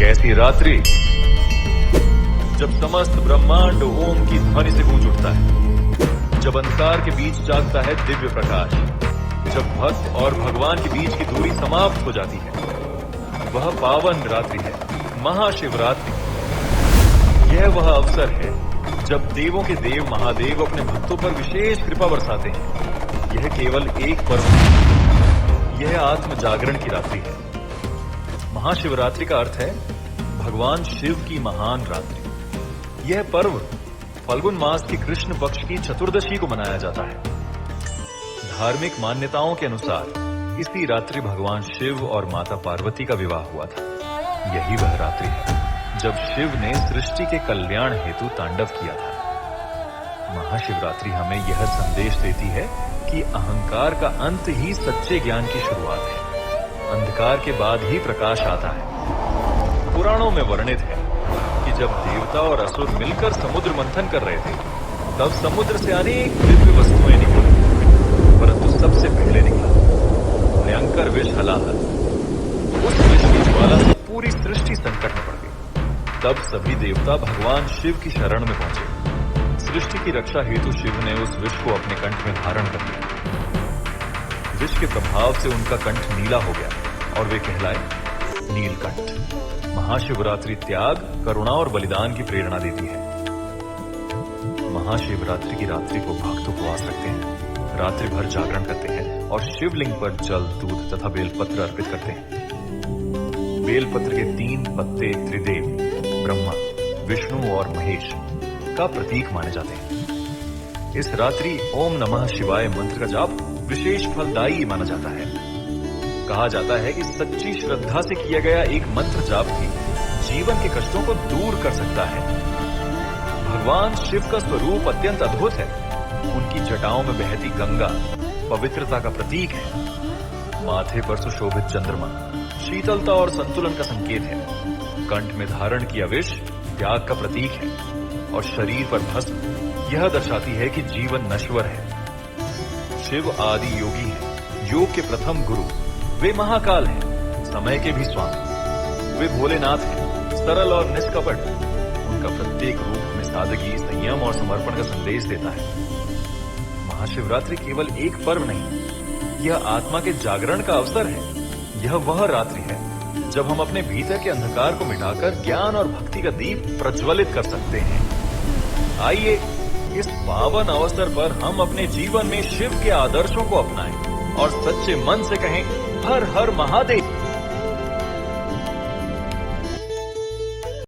ऐसी रात्रि जब समस्त ब्रह्मांड ओम की ध्वनि से गूंज उठता है, जब अंधकार के बीच जागता है दिव्य प्रकाश, जब भक्त और भगवान के बीच की दूरी समाप्त हो जाती है, वह पावन रात्रि है, महाशिवरात्रि। यह वह अवसर है जब देवों के देव महादेव अपने भक्तों पर विशेष कृपा बरसाते हैं। यह केवल एक पर्व नहीं, यह आत्म जागरण की रात्रि है। महाशिवरात्रि का अर्थ है भगवान शिव की महान रात्रि। यह पर्व फल्गुन मास की कृष्ण पक्ष की चतुर्दशी को मनाया जाता है। धार्मिक मान्यताओं के अनुसार इसी रात्रि भगवान शिव और माता पार्वती का विवाह हुआ था। यही वह रात्रि है जब शिव ने सृष्टि के कल्याण हेतु तांडव किया था। महाशिवरात्रि हमें यह संदेश देती है कि अहंकार का अंत ही सच्चे ज्ञान की शुरुआत है। अंधकार के बाद ही प्रकाश आता है। पुराणों में वर्णित है कि जब देवता और असुर मिलकर समुद्र मंथन कर रहे थे, तब समुद्र से अनेक दिव्य वस्तुएं निकली, परंतु सबसे पहले निकला भयंकर विष हलाहल। उस विष की ज्वाला से पूरी सृष्टि संकट में पड़ गई। तब सभी देवता भगवान शिव की शरण में पहुंचे। सृष्टि की रक्षा हेतु शिव ने उस विष को अपने कंठ में धारण कर लिया। विष के प्रभाव से उनका कंठ नीला हो गया और वे कहलाए नीलकंठ। महाशिवरात्रि त्याग, करुणा और बलिदान की प्रेरणा देती है। महाशिवरात्रि की रात्रि को भक्त उपवास रखते हैं, रात्रि भर जागरण करते हैं और शिवलिंग पर जल, दूध तथा बेलपत्र अर्पित करते हैं। बेलपत्र के 3 पत्ते त्रिदेव ब्रह्मा, विष्णु और महेश का प्रतीक माने जाते हैं। इस रात्रि ओम नमः शिवाय मंत्र का जाप विशेष फलदायी माना जाता है। कहा जाता है कि सच्ची श्रद्धा से किया गया एक मंत्र जाप भी जीवन के कष्टों को दूर कर सकता है। भगवान शिव का स्वरूप अत्यंत अद्भुत है। उनकी जटाओं में बहती गंगा पवित्रता का प्रतीक है। माथे पर सुशोभित चंद्रमा शीतलता और संतुलन का संकेत है। कंठ में धारण किया विष त्याग का प्रतीक है और शरीर पर भस्म यह दर्शाती है कि जीवन नश्वर है। शिव आदि योगी है, योग के प्रथम गुरु। वे महाकाल हैं, समय के भी स्वामी। वे भोलेनाथ हैं, सरल और निष्कपट। उनका प्रत्येक रूप में सादगी, संयम और समर्पण का संदेश देता है। महाशिवरात्रि केवल एक पर्व नहीं, यह आत्मा के जागरण का अवसर है। यह वह रात्रि है जब हम अपने भीतर के अंधकार को मिटाकर ज्ञान और भक्ति का दीप प्रज्वलित कर सकते हैं। आइए इस पावन अवसर पर हम अपने जीवन में शिव के आदर्शों को अपनाएं और सच्चे मन से कहें हर हर महादेव।